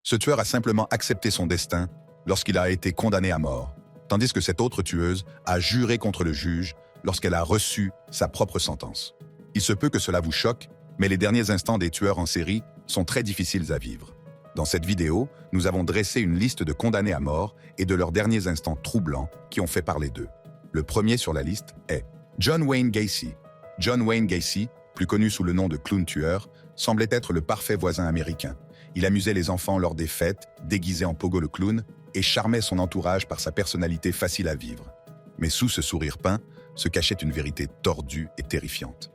Ce tueur a simplement accepté son destin lorsqu'il a été condamné à mort, tandis que cette autre tueuse a juré contre le juge lorsqu'elle a reçu sa propre sentence. Il se peut que cela vous choque, mais les derniers instants des tueurs en série sont très difficiles à vivre. Dans cette vidéo, nous avons dressé une liste de condamnés à mort et de leurs derniers instants troublants qui ont fait parler d'eux. Le premier sur la liste est John Wayne Gacy. John Wayne Gacy, plus connu sous le nom de clown tueur, semblait être le parfait voisin américain. Il amusait les enfants lors des fêtes, déguisé en Pogo le clown, et charmait son entourage par sa personnalité facile à vivre. Mais sous ce sourire peint se cachait une vérité tordue et terrifiante.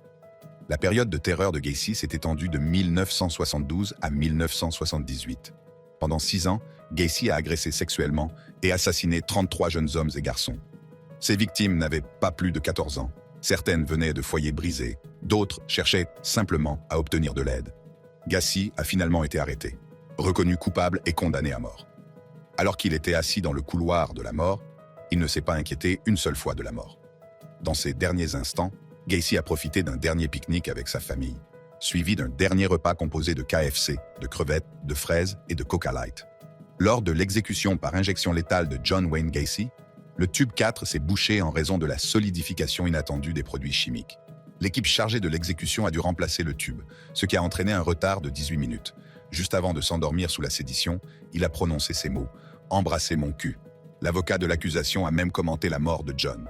La période de terreur de Gacy s'est étendue de 1972 à 1978. Pendant 6 ans, Gacy a agressé sexuellement et assassiné 33 jeunes hommes et garçons. Ses victimes n'avaient pas plus de 14 ans. Certaines venaient de foyers brisés, d'autres cherchaient simplement à obtenir de l'aide. Gacy a finalement été arrêté, reconnu coupable et condamné à mort. Alors qu'il était assis dans le couloir de la mort, il ne s'est pas inquiété une seule fois de la mort. Dans ces derniers instants, Gacy a profité d'un dernier pique-nique avec sa famille, suivi d'un dernier repas composé de KFC, de crevettes, de fraises et de Coca Light. Lors de l'exécution par injection létale de John Wayne Gacy, le tube 4 s'est bouché en raison de la solidification inattendue des produits chimiques. L'équipe chargée de l'exécution a dû remplacer le tube, ce qui a entraîné un retard de 18 minutes. Juste avant de s'endormir sous la sédition, il a prononcé ces mots « Embrassez mon cul ». L'avocat de l'accusation a même commenté la mort de John.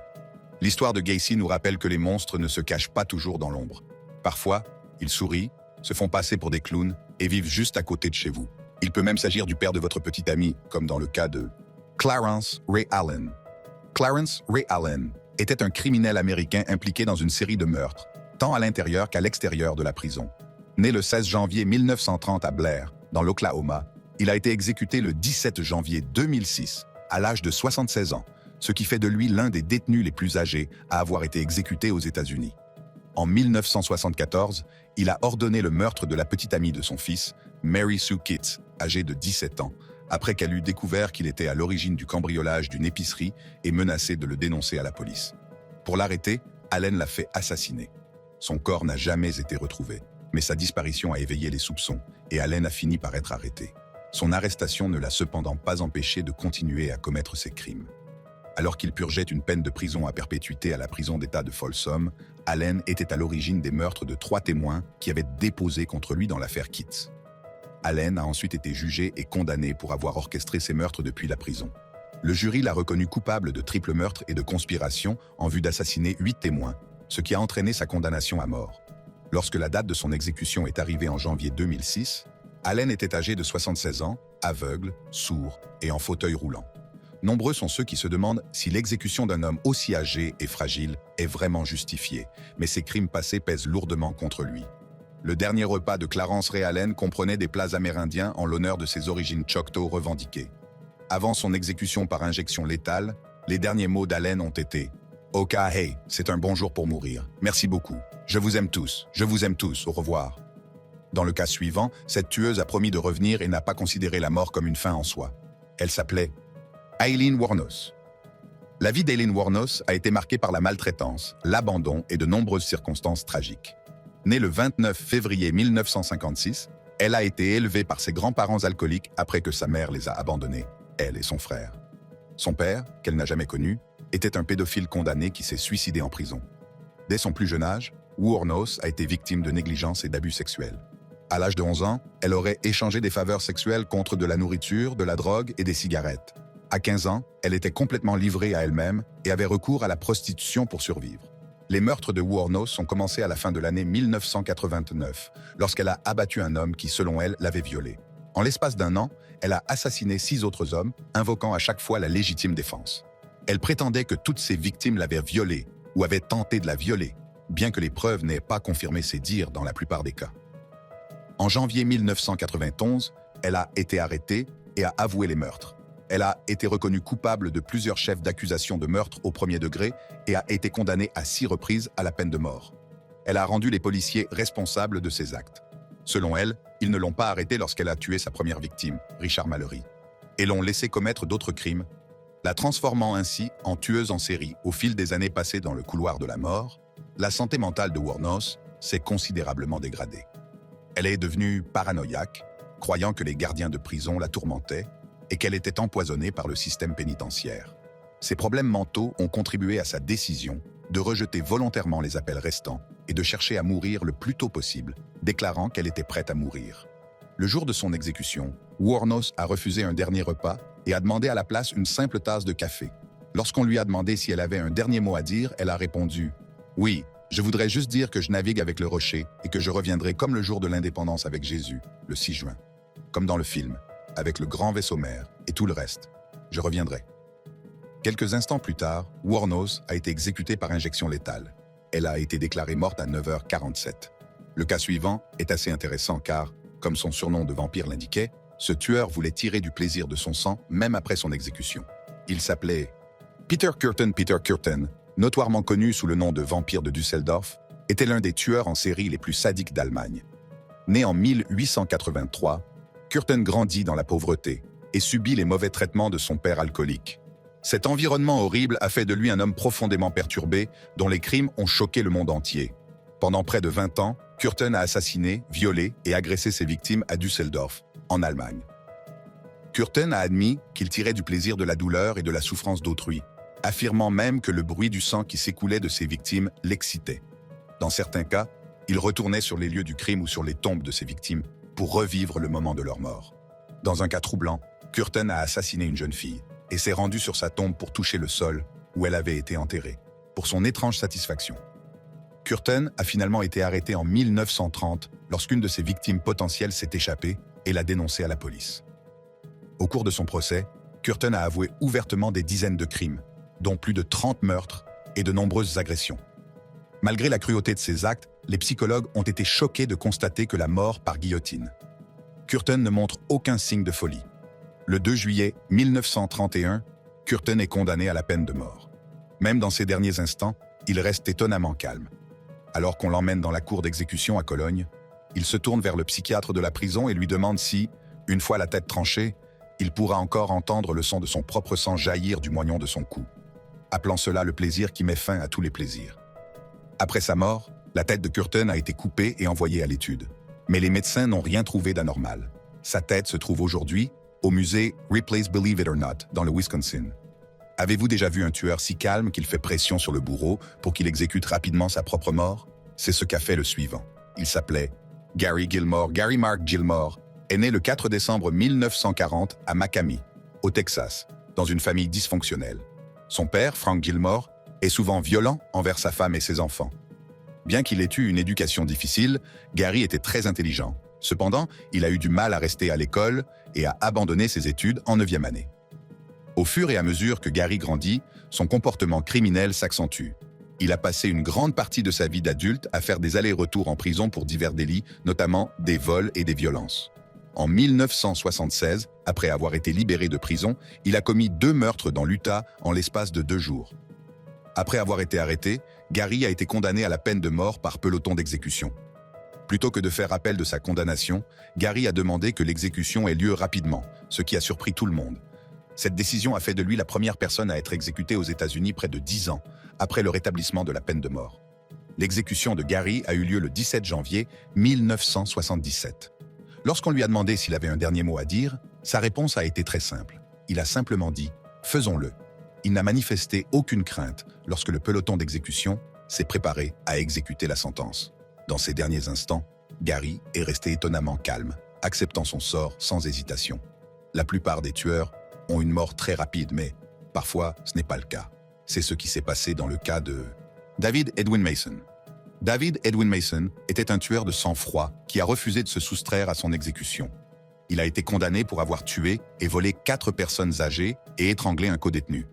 L'histoire de Gacy nous rappelle que les monstres ne se cachent pas toujours dans l'ombre. Parfois, ils sourient, se font passer pour des clowns et vivent juste à côté de chez vous. Il peut même s'agir du père de votre petit ami, comme dans le cas de Clarence Ray Allen. Clarence Ray Allen était un criminel américain impliqué dans une série de meurtres, tant à l'intérieur qu'à l'extérieur de la prison. Né le 16 janvier 1930 à Blair, dans l'Oklahoma, il a été exécuté le 17 janvier 2006, à l'âge de 76 ans, ce qui fait de lui l'un des détenus les plus âgés à avoir été exécuté aux États-Unis. En 1974, il a ordonné le meurtre de la petite amie de son fils, Mary Sue Kitts, âgée de 17 ans, après qu'elle eut découvert qu'il était à l'origine du cambriolage d'une épicerie et menacé de le dénoncer à la police. Pour l'arrêter, Allen l'a fait assassiner. Son corps n'a jamais été retrouvé, mais sa disparition a éveillé les soupçons et Allen a fini par être arrêté. Son arrestation ne l'a cependant pas empêché de continuer à commettre ses crimes. Alors qu'il purgeait une peine de prison à perpétuité à la prison d'État de Folsom, Allen était à l'origine des meurtres de 3 témoins qui avaient déposé contre lui dans l'affaire Kitts. Allen a ensuite été jugé et condamné pour avoir orchestré ces meurtres depuis la prison. Le jury l'a reconnu coupable de triple meurtre et de conspiration en vue d'assassiner 8 témoins, ce qui a entraîné sa condamnation à mort. Lorsque la date de son exécution est arrivée en janvier 2006, Allen était âgé de 76 ans, aveugle, sourd et en fauteuil roulant. Nombreux sont ceux qui se demandent si l'exécution d'un homme aussi âgé et fragile est vraiment justifiée, mais ses crimes passés pèsent lourdement contre lui. Le dernier repas de Clarence Ray Allen comprenait des plats amérindiens en l'honneur de ses origines Choctaw revendiquées. Avant son exécution par injection létale, les derniers mots d'Allen ont été « Oka hey, c'est un bon jour pour mourir. Merci beaucoup. Je vous aime tous. Je vous aime tous. Au revoir. » Dans le cas suivant, cette tueuse a promis de revenir et n'a pas considéré la mort comme une fin en soi. Elle s'appelait Aileen Wuornos. La vie d'Aileen Wuornos a été marquée par la maltraitance, l'abandon et de nombreuses circonstances tragiques. Née le 29 février 1956, elle a été élevée par ses grands-parents alcooliques après que sa mère les a abandonnés, elle et son frère. Son père, qu'elle n'a jamais connu, était un pédophile condamné qui s'est suicidé en prison. Dès son plus jeune âge, Wuornos a été victime de négligence et d'abus sexuels. À l'âge de 11 ans, elle aurait échangé des faveurs sexuelles contre de la nourriture, de la drogue et des cigarettes. À 15 ans, elle était complètement livrée à elle-même et avait recours à la prostitution pour survivre. Les meurtres de Wuornos ont commencé à la fin de l'année 1989, lorsqu'elle a abattu un homme qui, selon elle, l'avait violée. En l'espace d'1 an, elle a assassiné 6 autres hommes, invoquant à chaque fois la légitime défense. Elle prétendait que toutes ses victimes l'avaient violée ou avaient tenté de la violer, bien que les preuves n'aient pas confirmé ses dires dans la plupart des cas. En janvier 1991, elle a été arrêtée et a avoué les meurtres. Elle a été reconnue coupable de plusieurs chefs d'accusation de meurtre au premier degré et a été condamnée à 6 reprises à la peine de mort. Elle a rendu les policiers responsables de ses actes. Selon elle, ils ne l'ont pas arrêtée lorsqu'elle a tué sa première victime, Richard Mallory, et l'ont laissé commettre d'autres crimes, la transformant ainsi en tueuse en série au fil des années passées dans le couloir de la mort. La santé mentale de Wuornos s'est considérablement dégradée. Elle est devenue paranoïaque, croyant que les gardiens de prison la tourmentaient et qu'elle était empoisonnée par le système pénitentiaire. Ses problèmes mentaux ont contribué à sa décision de rejeter volontairement les appels restants et de chercher à mourir le plus tôt possible, déclarant qu'elle était prête à mourir. Le jour de son exécution, Wuornos a refusé un dernier repas et a demandé à la place une simple tasse de café. Lorsqu'on lui a demandé si elle avait un dernier mot à dire, elle a répondu « Oui, je voudrais juste dire que je navigue avec le rocher et que je reviendrai comme le jour de l'indépendance avec Jésus, le 6 juin. Comme dans le film, avec le grand vaisseau mère et tout le reste. Je reviendrai. » Quelques instants plus tard, Wuornos a été exécutée par injection létale. Elle a été déclarée morte à 9h47. Le cas suivant est assez intéressant car, comme son surnom de vampire l'indiquait, ce tueur voulait tirer du plaisir de son sang même après son exécution. Il s'appelait Peter Kürten. Peter Kürten, notoirement connu sous le nom de vampire de Düsseldorf, était l'un des tueurs en série les plus sadiques d'Allemagne. Né en 1883, Kürten grandit dans la pauvreté et subit les mauvais traitements de son père alcoolique. Cet environnement horrible a fait de lui un homme profondément perturbé dont les crimes ont choqué le monde entier. Pendant près de 20 ans, Kürten a assassiné, violé et agressé ses victimes à Düsseldorf, en Allemagne. Kürten a admis qu'il tirait du plaisir de la douleur et de la souffrance d'autrui, affirmant même que le bruit du sang qui s'écoulait de ses victimes l'excitait. Dans certains cas, il retournait sur les lieux du crime ou sur les tombes de ses victimes pour revivre le moment de leur mort. Dans un cas troublant, Kürten a assassiné une jeune fille et s'est rendu sur sa tombe pour toucher le sol où elle avait été enterrée, pour son étrange satisfaction. Kürten a finalement été arrêté en 1930 lorsqu'une de ses victimes potentielles s'est échappée et l'a dénoncé à la police. Au cours de son procès, Kürten a avoué ouvertement des dizaines de crimes, dont plus de 30 meurtres et de nombreuses agressions. Malgré la cruauté de ses actes, les psychologues ont été choqués de constater que la mort par guillotine. Kürten ne montre aucun signe de folie. Le 2 juillet 1931, Kürten est condamné à la peine de mort. Même dans ses derniers instants, il reste étonnamment calme. Alors qu'on l'emmène dans la cour d'exécution à Cologne, il se tourne vers le psychiatre de la prison et lui demande si, une fois la tête tranchée, il pourra encore entendre le son de son propre sang jaillir du moignon de son cou, appelant cela le plaisir qui met fin à tous les plaisirs. Après sa mort, la tête de Kürten a été coupée et envoyée à l'étude. Mais les médecins n'ont rien trouvé d'anormal. Sa tête se trouve aujourd'hui au musée Ripley's Believe It or Not, dans le Wisconsin. Avez-vous déjà vu un tueur si calme qu'il fait pression sur le bourreau pour qu'il exécute rapidement sa propre mort? C'est ce qu'a fait le suivant. Il s'appelait Gary Gilmore. Gary Mark Gilmore est né le 4 décembre 1940 à McCamey, au Texas, dans une famille dysfonctionnelle. Son père, Frank Gilmore, est souvent violent envers sa femme et ses enfants. Bien qu'il ait eu une éducation difficile, Gary était très intelligent. Cependant, il a eu du mal à rester à l'école et a abandonné ses études en 9e année. Au fur et à mesure que Gary grandit, son comportement criminel s'accentue. Il a passé une grande partie de sa vie d'adulte à faire des allers-retours en prison pour divers délits, notamment des vols et des violences. En 1976, après avoir été libéré de prison, il a commis 2 meurtres dans l'Utah en l'espace de 2 jours. Après avoir été arrêté, Gary a été condamné à la peine de mort par peloton d'exécution. Plutôt que de faire appel de sa condamnation, Gary a demandé que l'exécution ait lieu rapidement, ce qui a surpris tout le monde. Cette décision a fait de lui la première personne à être exécutée aux États-Unis près de 10 ans, après le rétablissement de la peine de mort. L'exécution de Gary a eu lieu le 17 janvier 1977. Lorsqu'on lui a demandé s'il avait un dernier mot à dire, sa réponse a été très simple. Il a simplement dit « Faisons-le ». Il n'a manifesté aucune crainte lorsque le peloton d'exécution s'est préparé à exécuter la sentence. Dans ces derniers instants, Gary est resté étonnamment calme, acceptant son sort sans hésitation. La plupart des tueurs ont une mort très rapide, mais parfois ce n'est pas le cas. C'est ce qui s'est passé dans le cas de David Edwin Mason. David Edwin Mason était un tueur de sang-froid qui a refusé de se soustraire à son exécution. Il a été condamné pour avoir tué et volé 4 personnes âgées et étranglé un codétenu.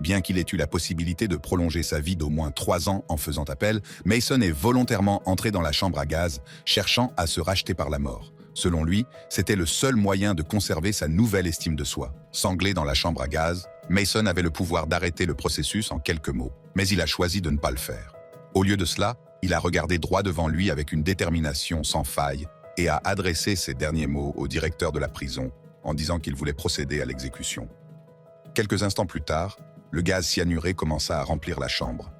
Bien qu'il ait eu la possibilité de prolonger sa vie d'au moins 3 ans en faisant appel, Mason est volontairement entré dans la chambre à gaz, cherchant à se racheter par la mort. Selon lui, c'était le seul moyen de conserver sa nouvelle estime de soi. Sanglé dans la chambre à gaz, Mason avait le pouvoir d'arrêter le processus en quelques mots, mais il a choisi de ne pas le faire. Au lieu de cela, il a regardé droit devant lui avec une détermination sans faille et a adressé ses derniers mots au directeur de la prison en disant qu'il voulait procéder à l'exécution. Quelques instants plus tard, le gaz cyanuré commença à remplir la chambre.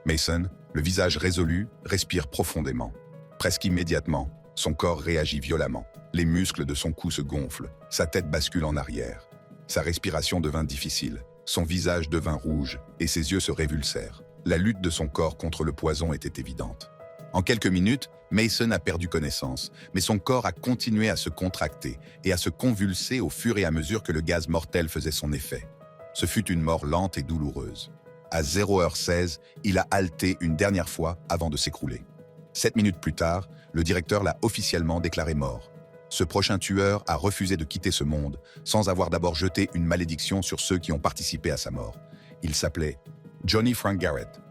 Mason, le visage résolu, respire profondément. Presque immédiatement, Son corps réagit violemment. Les muscles de son cou se gonflent. Sa tête bascule en arrière. Sa respiration devint difficile. Son visage devint rouge et ses yeux se révulsèrent. La lutte de son corps contre le poison était évidente. En quelques minutes, Mason a perdu connaissance, mais son corps a continué à se contracter et à se convulser au fur et à mesure que le gaz mortel faisait son effet. Ce fut une mort lente et douloureuse. À 0h16, il a halté une dernière fois avant de s'écrouler. 7 minutes plus tard, le directeur l'a officiellement déclaré mort. Ce prochain tueur a refusé de quitter ce monde sans avoir d'abord jeté une malédiction sur ceux qui ont participé à sa mort. Il s'appelait Johnny Frank Garrett.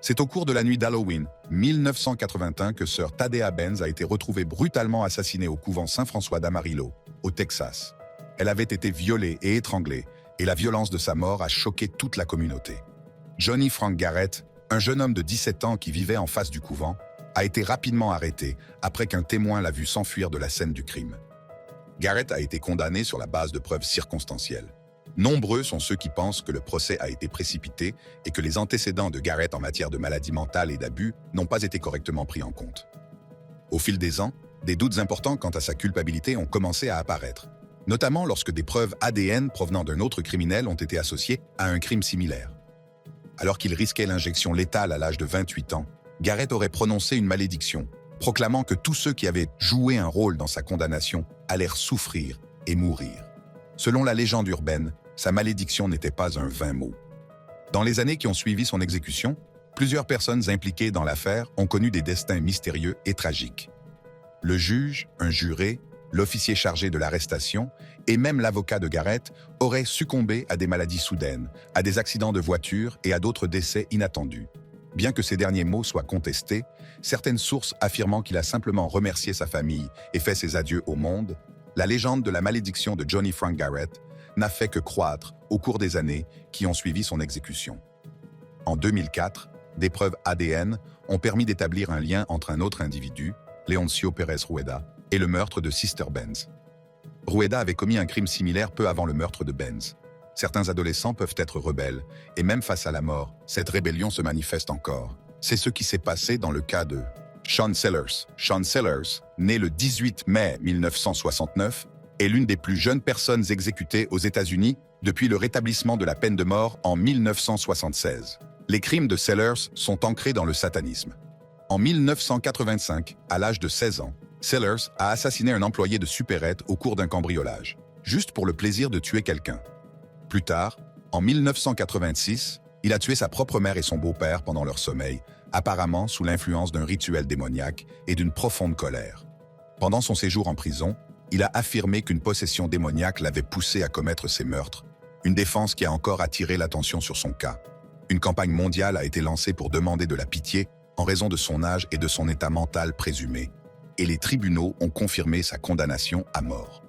C'est au cours de la nuit d'Halloween 1981 que sœur Thaddeus Benz a été retrouvée brutalement assassinée au couvent Saint-François d'Amarillo, au Texas. Elle avait été violée et étranglée, et la violence de sa mort a choqué toute la communauté. Johnny Frank Garrett, un jeune homme de 17 ans qui vivait en face du couvent, a été rapidement arrêté après qu'un témoin l'a vu s'enfuir de la scène du crime. Garrett a été condamné sur la base de preuves circonstancielles. Nombreux sont ceux qui pensent que le procès a été précipité et que les antécédents de Garrett en matière de maladie mentale et d'abus n'ont pas été correctement pris en compte. Au fil des ans, des doutes importants quant à sa culpabilité ont commencé à apparaître, notamment lorsque des preuves ADN provenant d'un autre criminel ont été associées à un crime similaire. Alors qu'il risquait l'injection létale à l'âge de 28 ans, Garrett aurait prononcé une malédiction, proclamant que tous ceux qui avaient joué un rôle dans sa condamnation allèrent souffrir et mourir. Selon la légende urbaine, sa malédiction n'était pas un vain mot. Dans les années qui ont suivi son exécution, plusieurs personnes impliquées dans l'affaire ont connu des destins mystérieux et tragiques. Le juge, un juré, l'officier chargé de l'arrestation et même l'avocat de Garrett auraient succombé à des maladies soudaines, à des accidents de voiture et à d'autres décès inattendus. Bien que ces derniers mots soient contestés, certaines sources affirmant qu'il a simplement remercié sa famille et fait ses adieux au monde, la légende de la malédiction de Johnny Frank Garrett n'a fait que croître au cours des années qui ont suivi son exécution. En 2004, des preuves ADN ont permis d'établir un lien entre un autre individu, Leoncio Pérez Rueda, et le meurtre de Sister Benz. Rueda avait commis un crime similaire peu avant le meurtre de Benz. Certains adolescents peuvent être rebelles, et même face à la mort, cette rébellion se manifeste encore. C'est ce qui s'est passé dans le cas de Sean Sellers. Sean Sellers, né le 18 mai 1969, est l'une des plus jeunes personnes exécutées aux États-Unis depuis le rétablissement de la peine de mort en 1976. Les crimes de Sellers sont ancrés dans le satanisme. En 1985, à l'âge de 16 ans, Sellers a assassiné un employé de supérette au cours d'un cambriolage, juste pour le plaisir de tuer quelqu'un. Plus tard, en 1986, il a tué sa propre mère et son beau-père pendant leur sommeil, apparemment sous l'influence d'un rituel démoniaque et d'une profonde colère. Pendant son séjour en prison, il a affirmé qu'une possession démoniaque l'avait poussé à commettre ces meurtres, une défense qui a encore attiré l'attention sur son cas. Une campagne mondiale a été lancée pour demander de la pitié en raison de son âge et de son état mental présumé, et les tribunaux ont confirmé sa condamnation à mort.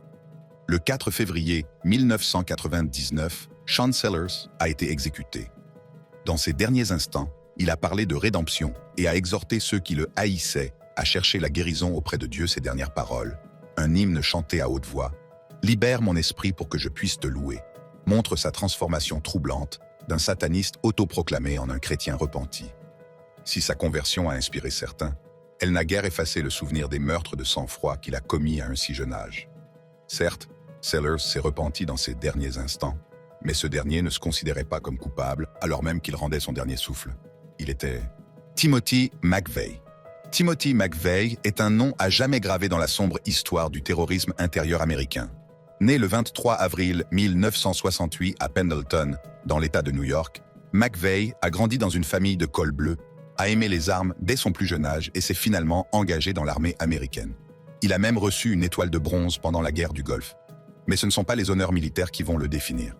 Le 4 février 1999, Sean Sellers a été exécuté. Dans ses derniers instants, il a parlé de rédemption et a exhorté ceux qui le haïssaient à chercher la guérison auprès de Dieu. Ses dernières paroles, un hymne chanté à haute voix, « Libère mon esprit pour que je puisse te louer », montre sa transformation troublante d'un sataniste autoproclamé en un chrétien repenti. Si sa conversion a inspiré certains, elle n'a guère effacé le souvenir des meurtres de sang-froid qu'il a commis à un si jeune âge. Certes, Sellers s'est repenti dans ses derniers instants, mais ce dernier ne se considérait pas comme coupable, alors même qu'il rendait son dernier souffle. Il était Timothy McVeigh. Timothy McVeigh est un nom à jamais gravé dans la sombre histoire du terrorisme intérieur américain. Né le 23 avril 1968 à Pendleton, dans l'État de New York, McVeigh a grandi dans une famille de col bleu, a aimé les armes dès son plus jeune âge et s'est finalement engagé dans l'armée américaine. Il a même reçu une étoile de bronze pendant la guerre du Golfe. Mais ce ne sont pas les honneurs militaires qui vont le définir.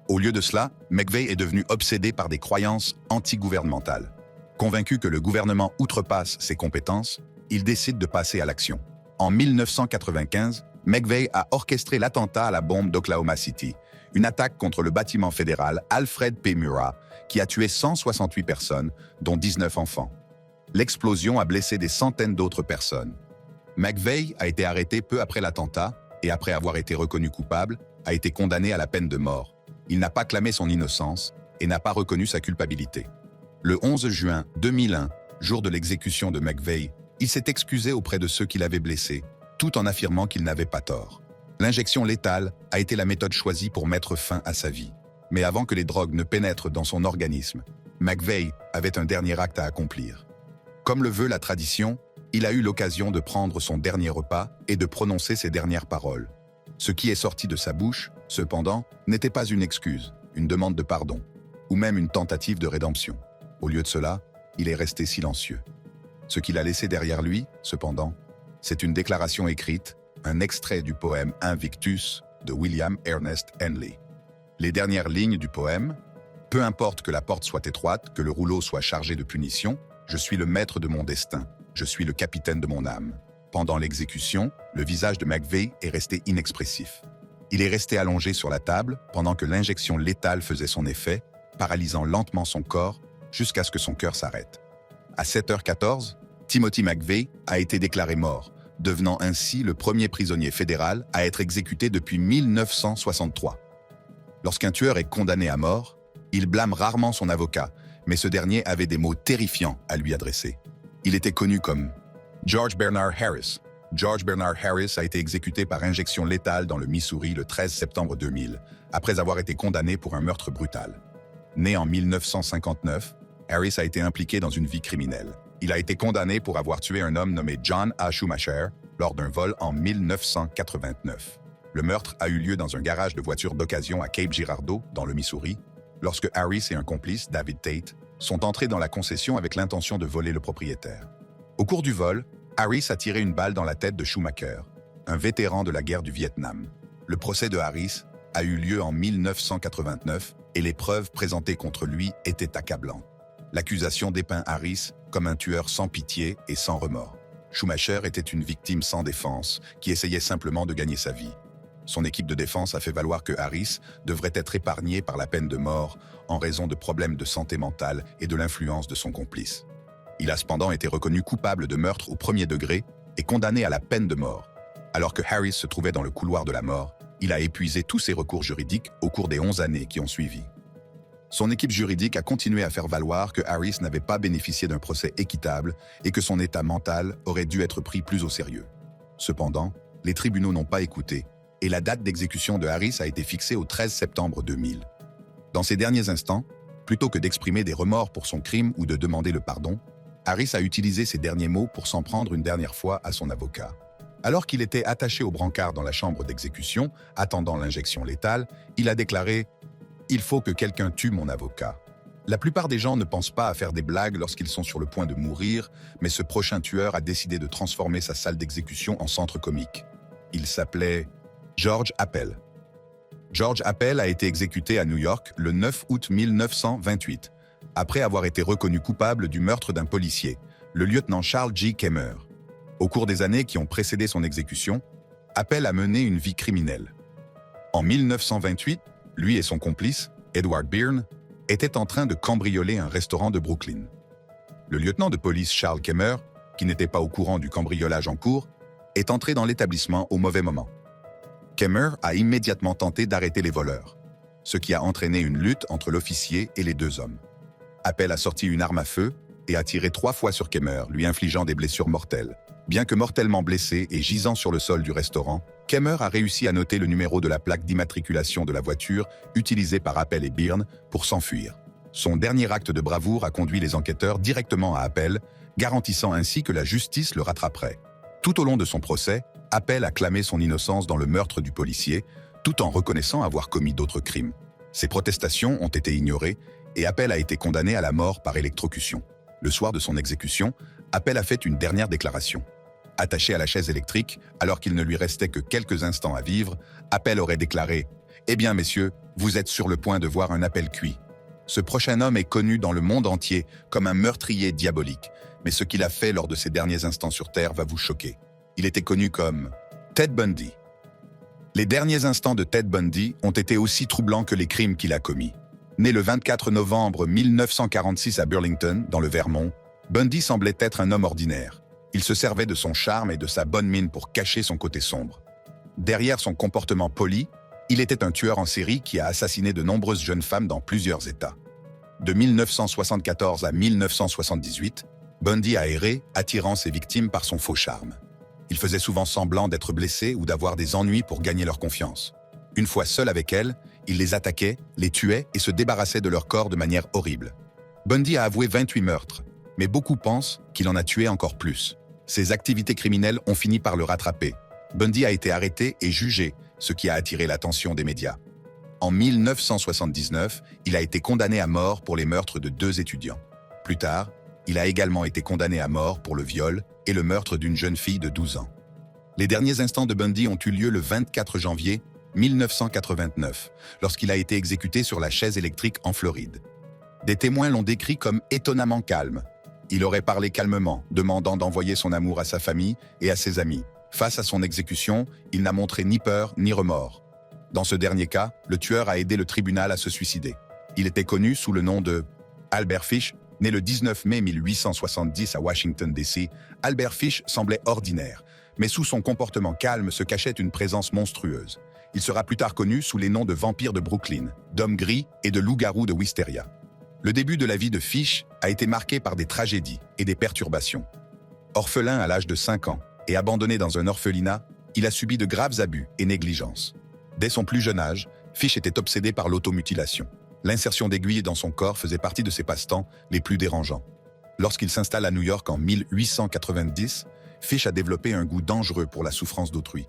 Au lieu de cela, McVeigh est devenu obsédé par des croyances anti-gouvernementales. Convaincu que le gouvernement outrepasse ses compétences, il décide de passer à l'action. En 1995, McVeigh a orchestré l'attentat à la bombe d'Oklahoma City, une attaque contre le bâtiment fédéral Alfred P. Murrah, qui a tué 168 personnes, dont 19 enfants. L'explosion a blessé des centaines d'autres personnes. McVeigh a été arrêté peu après l'attentat et après avoir été reconnu coupable, a été condamné à la peine de mort. Il n'a pas clamé son innocence et n'a pas reconnu sa culpabilité. Le 11 juin 2001, jour de l'exécution de McVeigh, Il s'est excusé auprès de ceux qui l'avaient blessé, tout en affirmant qu'il n'avait pas tort. L'injection létale a été la méthode choisie pour mettre fin à sa vie. Mais avant que les drogues ne pénètrent dans son organisme, McVeigh avait un dernier acte à accomplir. Comme le veut la tradition, il a eu l'occasion de prendre son dernier repas et de prononcer ses dernières paroles. Ce qui est sorti de sa bouche, cependant, n'était pas une excuse, une demande de pardon, ou même une tentative de rédemption. Au lieu de cela, il est resté silencieux. Ce qu'il a laissé derrière lui, cependant, c'est une déclaration écrite, un extrait du poème Invictus de William Ernest Henley. Les dernières lignes du poème, « Peu importe que la porte soit étroite, que le rouleau soit chargé de punitions, je suis le maître de mon destin, je suis le capitaine de mon âme. » Pendant l'exécution, le visage de McVeigh est resté inexpressif. Il est resté allongé sur la table pendant que l'injection létale faisait son effet, paralysant lentement son corps jusqu'à ce que son cœur s'arrête. À 7h14, Timothy McVeigh a été déclaré mort, devenant ainsi le premier prisonnier fédéral à être exécuté depuis 1963. Lorsqu'un tueur est condamné à mort, il blâme rarement son avocat, mais ce dernier avait des mots terrifiants à lui adresser. Il était connu comme George Bernard Harris. George Bernard Harris a été exécuté par injection létale dans le Missouri le 13 septembre 2000, après avoir été condamné pour un meurtre brutal. Né en 1959, Harris a été impliqué dans une vie criminelle. Il a été condamné pour avoir tué un homme nommé John A. Schumacher lors d'un vol en 1989. Le meurtre a eu lieu dans un garage de voitures d'occasion à Cape Girardeau, dans le Missouri, lorsque Harris et un complice, David Tate, sont entrés dans la concession avec l'intention de voler le propriétaire. Au cours du vol, Harris a tiré une balle dans la tête de Schumacher, un vétéran de la guerre du Vietnam. Le procès de Harris a eu lieu en 1989 et les preuves présentées contre lui étaient accablantes. L'accusation dépeint Harris comme un tueur sans pitié et sans remords. Schumacher était une victime sans défense qui essayait simplement de gagner sa vie. Son équipe de défense a fait valoir que Harris devrait être épargné par la peine de mort en raison de problèmes de santé mentale et de l'influence de son complice. Il a cependant été reconnu coupable de meurtre au premier degré et condamné à la peine de mort. Alors que Harris se trouvait dans le couloir de la mort, il a épuisé tous ses recours juridiques au cours des 11 années qui ont suivi. Son équipe juridique a continué à faire valoir que Harris n'avait pas bénéficié d'un procès équitable et que son état mental aurait dû être pris plus au sérieux. Cependant, les tribunaux n'ont pas écouté et la date d'exécution de Harris a été fixée au 13 septembre 2000. Dans ces derniers instants, plutôt que d'exprimer des remords pour son crime ou de demander le pardon, Harris a utilisé ces derniers mots pour s'en prendre une dernière fois à son avocat. Alors qu'il était attaché au brancard dans la chambre d'exécution, attendant l'injection létale, il a déclaré « Il faut que quelqu'un tue mon avocat ». La plupart des gens ne pensent pas à faire des blagues lorsqu'ils sont sur le point de mourir, mais ce prochain tueur a décidé de transformer sa salle d'exécution en centre comique. Il s'appelait George Appel. George Appel a été exécuté à New York le 9 août 1928, après avoir été reconnu coupable du meurtre d'un policier, le lieutenant Charles G. Kemmer. Au cours des années qui ont précédé son exécution, Appel a mené une vie criminelle. En 1928, lui et son complice, Edward Byrne, étaient en train de cambrioler un restaurant de Brooklyn. Le lieutenant de police Charles Kemmer, qui n'était pas au courant du cambriolage en cours, est entré dans l'établissement au mauvais moment. Kemmer a immédiatement tenté d'arrêter les voleurs, ce qui a entraîné une lutte entre l'officier et les deux hommes. Appel a sorti une arme à feu et a tiré 3 fois sur Kemmer, lui infligeant des blessures mortelles. Bien que mortellement blessé et gisant sur le sol du restaurant, Kemmer a réussi à noter le numéro de la plaque d'immatriculation de la voiture utilisée par Appel et Byrne pour s'enfuir. Son dernier acte de bravoure a conduit les enquêteurs directement à Appel, garantissant ainsi que la justice le rattraperait. Tout au long de son procès, Appel a clamé son innocence dans le meurtre du policier, tout en reconnaissant avoir commis d'autres crimes. Ses protestations ont été ignorées et Appel a été condamné à la mort par électrocution. Le soir de son exécution, Appel a fait une dernière déclaration. Attaché à la chaise électrique, alors qu'il ne lui restait que quelques instants à vivre, Appel aurait déclaré « Eh bien, messieurs, vous êtes sur le point de voir un Appel cuit. Ce prochain homme est connu dans le monde entier comme un meurtrier diabolique, mais ce qu'il a fait lors de ses derniers instants sur Terre va vous choquer. Il était connu comme Ted Bundy. » Les derniers instants de Ted Bundy ont été aussi troublants que les crimes qu'il a commis. Né le 24 novembre 1946 à Burlington, dans le Vermont, Bundy semblait être un homme ordinaire. Il se servait de son charme et de sa bonne mine pour cacher son côté sombre. Derrière son comportement poli, il était un tueur en série qui a assassiné de nombreuses jeunes femmes dans plusieurs États. De 1974 à 1978, Bundy a erré, attirant ses victimes par son faux charme. Il faisait souvent semblant d'être blessé ou d'avoir des ennuis pour gagner leur confiance. Une fois seul avec elles, il les attaquait, les tuait et se débarrassait de leur corps de manière horrible. Bundy a avoué 28 meurtres, mais beaucoup pensent qu'il en a tué encore plus. Ses activités criminelles ont fini par le rattraper. Bundy a été arrêté et jugé, ce qui a attiré l'attention des médias. En 1979, il a été condamné à mort pour les meurtres de 2 étudiants. Plus tard, il a également été condamné à mort pour le viol et le meurtre d'une jeune fille de 12 ans. Les derniers instants de Bundy ont eu lieu le 24 janvier 1989, lorsqu'il a été exécuté sur la chaise électrique en Floride. Des témoins l'ont décrit comme étonnamment calme. Il aurait parlé calmement, demandant d'envoyer son amour à sa famille et à ses amis. Face à son exécution, il n'a montré ni peur ni remords. Dans ce dernier cas, le tueur a aidé le tribunal à se suicider. Il était connu sous le nom de Albert Fish. Né le 19 mai 1870 à Washington, D.C., Albert Fish semblait ordinaire, mais sous son comportement calme se cachait une présence monstrueuse. Il sera plus tard connu sous les noms de vampire de Brooklyn, d'homme gris et de loup-garou de Wisteria. Le début de la vie de Fish a été marqué par des tragédies et des perturbations. Orphelin à l'âge de 5 ans et abandonné dans un orphelinat, il a subi de graves abus et négligences. Dès son plus jeune âge, Fish était obsédé par l'automutilation. L'insertion d'aiguilles dans son corps faisait partie de ses passe-temps les plus dérangeants. Lorsqu'il s'installe à New York en 1890, Fish a développé un goût dangereux pour la souffrance d'autrui.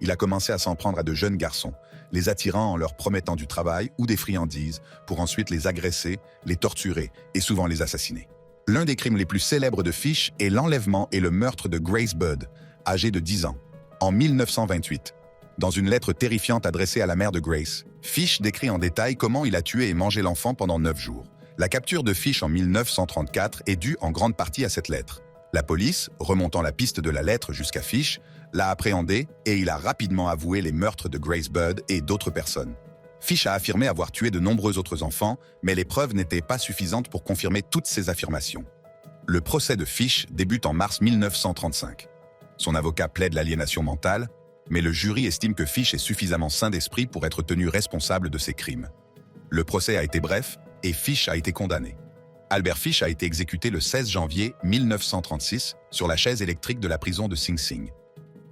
Il a commencé à s'en prendre à de jeunes garçons, les attirant en leur promettant du travail ou des friandises, pour ensuite les agresser, les torturer et souvent les assassiner. L'un des crimes les plus célèbres de Fish est l'enlèvement et le meurtre de Grace Budd, âgée de 10 ans, en 1928. Dans une lettre terrifiante adressée à la mère de Grace, Fish décrit en détail comment il a tué et mangé l'enfant pendant 9 jours. La capture de Fish en 1934 est due en grande partie à cette lettre. La police, remontant la piste de la lettre jusqu'à Fish, l'a appréhendé et il a rapidement avoué les meurtres de Grace Budd et d'autres personnes. Fish a affirmé avoir tué de nombreux autres enfants, mais les preuves n'étaient pas suffisantes pour confirmer toutes ces affirmations. Le procès de Fish débute en mars 1935. Son avocat plaide l'aliénation mentale, mais le jury estime que Fish est suffisamment sain d'esprit pour être tenu responsable de ses crimes. Le procès a été bref et Fish a été condamné. Albert Fish a été exécuté le 16 janvier 1936 sur la chaise électrique de la prison de Sing Sing.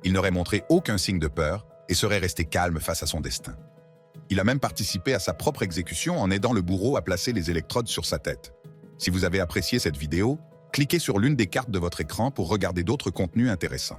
Il n'aurait montré aucun signe de peur et serait resté calme face à son destin. Il a même participé à sa propre exécution en aidant le bourreau à placer les électrodes sur sa tête. Si vous avez apprécié cette vidéo, cliquez sur l'une des cartes de votre écran pour regarder d'autres contenus intéressants.